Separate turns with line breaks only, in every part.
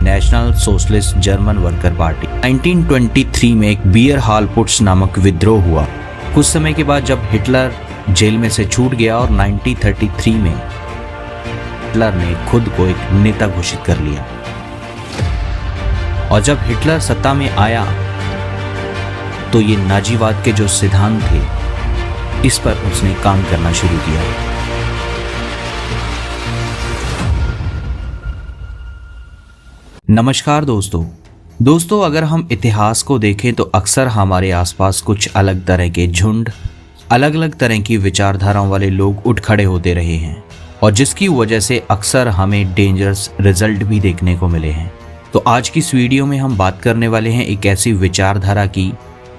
National socialist German worker party. 1923 में एक beer hall puts नामक विद्रोह हुआ। कुछ समय के बाद जब हिटलर जेल में से छूट गया और 1933 में हिटलर ने खुद को एक नेता घोषित कर लिया। और जब हिटलर सत्ता में आया तो ये नाजीवाद के जो सिद्धांत थे इस पर उसने काम करना शुरू किया। नमस्कार दोस्तों, अगर हम इतिहास को देखें तो अक्सर हमारे आसपास कुछ अलग तरह के झुंड, अलग अलग तरह की विचारधाराओं वाले लोग उठ खड़े होते रहे हैं और जिसकी वजह से अक्सर हमें डेंजरस रिजल्ट भी देखने को मिले हैं। तो आज की इस वीडियो में हम बात करने वाले हैं एक ऐसी विचारधारा की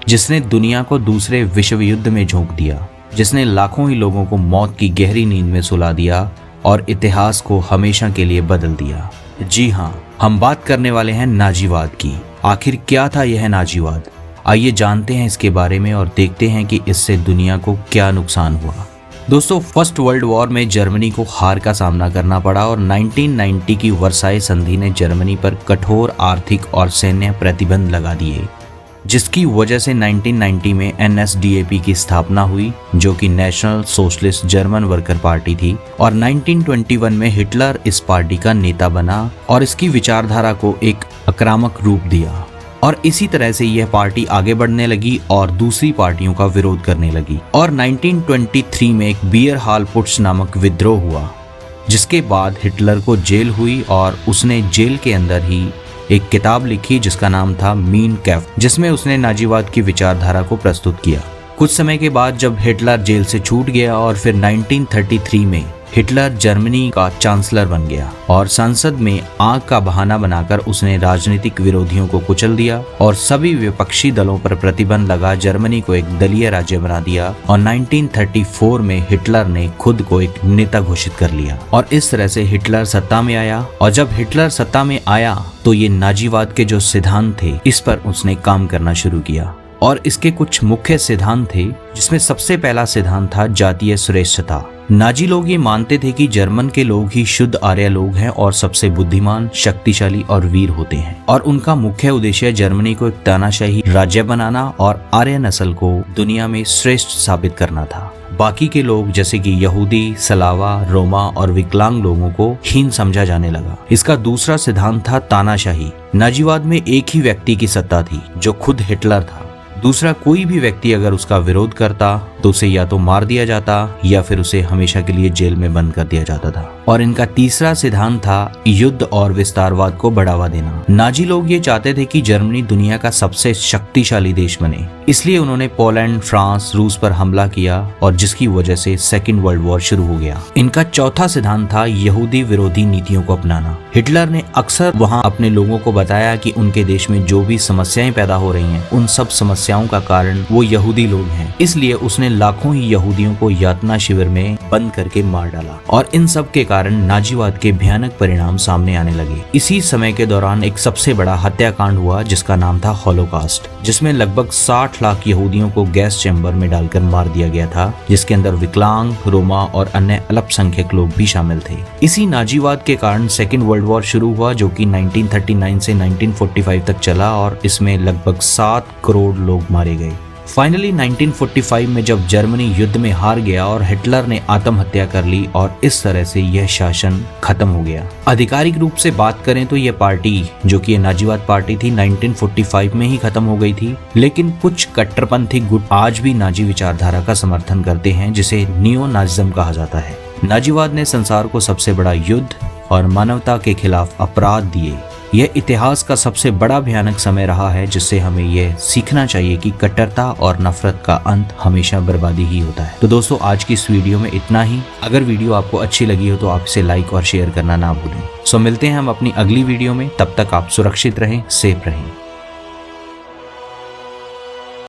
जिसने दुनिया को दूसरे विश्व युद्ध में झोंक दिया, जिसने लाखों ही लोगों को मौत की गहरी नींद में सुला दिया और इतिहास को हमेशा के लिए बदल दिया। जी हाँ, हम बात करने वाले हैं नाजीवाद की। आखिर क्या था यह नाजीवाद? आइए जानते हैं इसके बारे में और देखते हैं कि इससे दुनिया को क्या नुकसान हुआ। दोस्तों, फर्स्ट वर्ल्ड वॉर में जर्मनी को हार का सामना करना पड़ा और 1990 की वर्साई संधि ने जर्मनी पर कठोर आर्थिक और सैन्य प्रतिबंध लगा दिए, जिसकी वजह से 1990 में NSDAP की स्थापना हुई, जो कि national socialist German worker party थी। और 1921 में हिटलर इस पार्टी का नेता बना और इसकी विचारधारा को एक आक्रामक रूप दिया और इसी तरह से यह पार्टी आगे बढ़ने लगी और दूसरी पार्टियों का विरोध करने लगी। और 1923 में एक बियर हॉल पुट्स नामक विद्रोह हुआ, जिसके बाद हिटलर को जेल हुई और उसने जेल के अंदर ही एक किताब लिखी जिसका नाम था मीन कैम्फ, जिसमें उसने नाजीवाद की विचारधारा को प्रस्तुत किया। कुछ समय के बाद जब हिटलर जेल से छूट गया और फिर 1933 में हिटलर जर्मनी का चांसलर बन गया और संसद में आग का बहाना बनाकर उसने राजनीतिक विरोधियों को कुचल दिया और सभी विपक्षी दलों पर प्रतिबंध लगा जर्मनी को एक दलीय राज्य बना दिया। और 1934 में हिटलर ने खुद को एक नेता घोषित कर लिया और इस तरह से हिटलर सत्ता में आया। और जब हिटलर सत्ता में आया तो ये नाजीवाद के जो सिद्धांत थे इस पर उसने काम करना शुरू किया। और इसके कुछ मुख्य सिद्धांत थे, जिसमें सबसे पहला सिद्धांत था जातीय श्रेष्ठता। नाजी लोग ये मानते थे कि जर्मन के लोग ही शुद्ध आर्य लोग हैं और सबसे बुद्धिमान, शक्तिशाली और वीर होते हैं। और उनका मुख्य उद्देश्य जर्मनी को एक तानाशाही राज्य बनाना और आर्य नस्ल को दुनिया में श्रेष्ठ साबित करना था। बाकी के लोग जैसे कि यहूदी, सलावा, रोमा और विकलांग लोगों को हीन समझा जाने लगा। इसका दूसरा सिद्धांत था तानाशाही। नाजीवाद में एक ही व्यक्ति की सत्ता थी, जो खुद हिटलर था। दूसरा कोई भी व्यक्ति अगर उसका विरोध करता तो उसे या तो मार दिया जाता या फिर उसे हमेशा के लिए जेल में बंद कर दिया जाता था। और इनका तीसरा सिद्धांत था युद्ध और विस्तारवाद को बढ़ावा देना। नाजी लोग ये चाहते थे कि जर्मनी दुनिया का सबसे शक्तिशाली देश बने, इसलिए उन्होंने पोलैंड, फ्रांस, रूस पर हमला किया और जिसकी वजह से सेकेंड वर्ल्ड वॉर शुरू हो गया। इनका चौथा सिद्धांत था यहूदी विरोधी नीतियों को अपनाना। हिटलर ने अक्सर वहाँ अपने लोगों को बताया कि उनके देश में जो भी समस्याएं पैदा हो रही हैं उन सब समस्याओं का कारण वो यहूदी लोग हैं। इसलिए उसने लाखों ही यहूदियों को यातना शिविर में बंद करके मार डाला और इन सब के कारण नाजीवाद के भयानक परिणाम सामने आने लगे। इसी समय के दौरान एक सबसे बड़ा हत्याकांड हुआ जिसका नाम था हॉलोकास्ट, जिसमें लगभग 60 लाख यहूदियों को गैस चैम्बर में डालकर मार दिया गया था, जिसके अंदर विकलांग, रोमा और अन्य अल्पसंख्यक लोग भी शामिल थे। इसी नाजीवाद के कारण सेकेंड वर्ल्ड वॉर शुरू हुआ, जो कि 1939 से 1945 तक चला और इसमें लगभग 7 करोड़ लोग मारे गए। फाइनली 1945 में जब जर्मनी युद्ध में हार गया और हिटलर ने आत्महत्या कर ली और इस तरह से यह शासन खत्म हो गया। आधिकारिक रूप से बात करें तो यह पार्टी, जो कि नाजीवाद पार्टी थी, 1945 में ही खत्म हो गई थी। लेकिन कुछ कट्टरपंथी गुट आज भी नाजी विचारधारा का समर्थन करते हैं, जिसे नियो नाजिज्म कहा जाता है। नाजीवाद ने संसार को सबसे बड़ा युद्ध और मानवता के खिलाफ अपराध दिए। यह इतिहास का सबसे बड़ा भयानक समय रहा है, जिससे हमें यह सीखना चाहिए कि कट्टरता और नफरत का अंत हमेशा बर्बादी ही होता है। तो दोस्तों, आज की इस वीडियो में इतना ही। अगर वीडियो आपको अच्छी लगी हो तो आप इसे लाइक और शेयर करना ना भूलें। मिलते हैं हम अपनी अगली वीडियो में। तब तक आप सुरक्षित रहें, सेफ रहें।